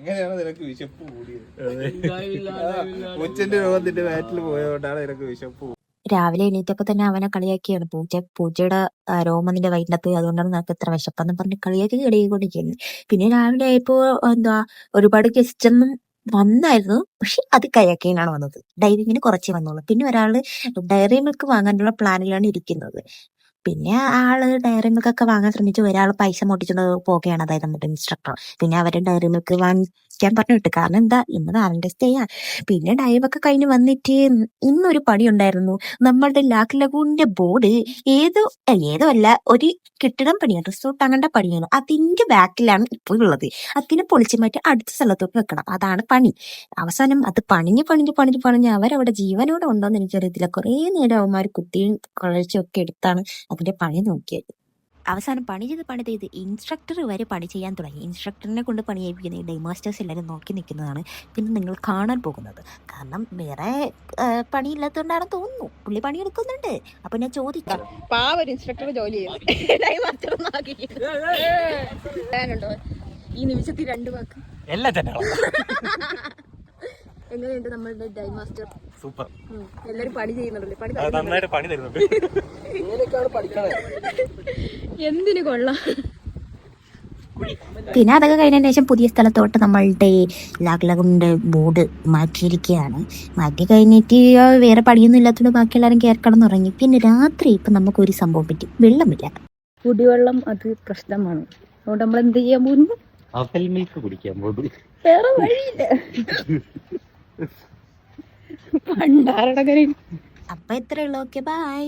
അങ്ങനെയാണ് നിനക്ക് വിശപ്പ് കൂടിയത്. കൊച്ചിന്റെ രോഗത്തിന്റെ വയറ്റിൽ പോയതുകൊണ്ടാണ് നിനക്ക് വിശപ്പ്. രാവിലെ എണീറ്റപ്പോ തന്നെ അവനെ കളിയാക്കിയാണ് പൂച്ചയുടെ രോമം നിന്റെ വയറ്റിനകത്ത്, അതുകൊണ്ടാണ് നിനക്ക് ഇത്ര വിശപ്പെന്ന് പറഞ്ഞ് കളിയാക്കി കളിയാക്കിക്കൊണ്ടിരിക്കുന്നത്. പിന്നെ രാവിലെ ആയപ്പോ എന്താ ഒരുപാട് ഗസ്റ്റ് ഒന്നും വന്നായിരുന്നു, പക്ഷെ അത് കയാക്കിനാണ് വന്നത്. ഡൈവിങ്ങിന് കുറച്ചേ വന്നുള്ളൂ. പിന്നെ ഒരാള് ഡയറി മിൽക്ക് വാങ്ങാനുള്ള പ്ലാനിലാണ് ഇരിക്കുന്നത്. പിന്നെ ആള് ഡയറി മിൽക്ക് ഒക്കെ വാങ്ങാൻ ശ്രമിച്ചു, ഒരാൾ പൈസ മോട്ടിച്ചുകൊണ്ട് പോകുകയാണ്, അതായത് നമ്മുടെ ഇൻസ്ട്രക്ടർ. പിന്നെ അവര് ഡയറി മിൽക്ക് വാങ്ങിക്കാൻ പറഞ്ഞു വിട്ടു. കാരണം എന്താ, ഇന്ന് വാലന്റൈൻസ് ഡേ ആ. പിന്നെ ഡൈവൊക്കെ കഴിഞ്ഞ് വന്നിട്ട് ഇന്നൊരു പണി ഉണ്ടായിരുന്നു. നമ്മളുടെ ലാക്ക് ലഗൂണിന്റെ ബോർഡ് ഏതോ അല്ല, ഒരു കെട്ടിടം പണിയാണ്, റിസോർട്ട് അങ്ങനത്തെ പണിയാണ്. അതിന്റെ ബാക്കിലാണ് ഇപ്പോൾ ഉള്ളത്. അതിനെ പൊളിച്ചു മാറ്റി അടുത്ത സ്ഥലത്തോട്ട് വെക്കണം, അതാണ് പണി. അവസാനം അത് പണിഞ്ഞ് അവരവിടെ ജീവനോടെ ഉണ്ടോന്ന് എനിക്കറിയത്തില്ല. കുറേ നേരം അവന്മാർ കുത്തിയും കുഴച്ചും ഒക്കെ എടുത്താണ് അതിന്റെ പണി നോക്കിയത്. അവസാനം പണി ചെയ്ത് ഇൻസ്ട്രക്ടർ വരെ പണി ചെയ്യാൻ തുടങ്ങി. ഇൻസ്ട്രക്ടറിനെ കൊണ്ട് പണി ചെയ്യിപ്പിക്കുന്ന ഈ ഡൈമാസ്റ്റേഴ്സ് എല്ലാവരും നോക്കി നിൽക്കുന്നതാണ് പിന്നെ നിങ്ങൾ കാണാൻ പോകുന്നത്. കാരണം വേറെ പണിയില്ലാത്തതുകൊണ്ടാണ് തോന്നുന്നു, പുള്ളി പണിയെടുക്കുന്നുണ്ട്. അപ്പൊ ഞാൻ ചോദിച്ചു, ഇൻസ്ട്രക്ടർ ജോലി ചെയ്യുന്നുണ്ടോ ഈ നിമിഷത്തിൽ 2 വാക്ക് എല്ലാ ചെറ്റകളും എങ്ങനെയുണ്ട് നമ്മളുടെ ഡൈ മാസ്റ്റർ? സൂപ്പർ. എല്ലാരും പണി ചെയ്യുന്നുണ്ടല്ലേ? നന്നായിട്ട് പണി തരുന്നുണ്ട്. എന്തിനു കൊള്ളാം. പിന്നെ അതൊക്കെ കഴിഞ്ഞതിന് ശേഷം പുതിയ സ്ഥലത്തോട്ട് നമ്മളുടെ ലാഗ്ലഗുണിന്റെ ബോർഡ് മാറ്റിയിരിക്കുകയാണ്. മാറ്റി കഴിഞ്ഞിട്ട് വേറെ പണിയൊന്നും ഇല്ലാത്തതുകൊണ്ട് ബാക്കി എല്ലാവരും കയറിക്കടന്ന് ഉറങ്ങി. പിന്നെ രാത്രി ഇപ്പൊ നമുക്കൊരു സംഭവം പറ്റി, വെള്ളമില്ല. കുടിവെള്ളം അത് പ്രശ്നമാണ്. അതുകൊണ്ട് നമ്മൾ എന്ത് ചെയ്യാൻ പോകുന്നു? അവൽ മിൽക്ക് കുടിക്കാൻ പോകുന്നു. വേറെ വഴിയില്ല. പണ്ടാരുടെ അപ്പൊ ഇത്രയുള്ളൂ. Okay, by.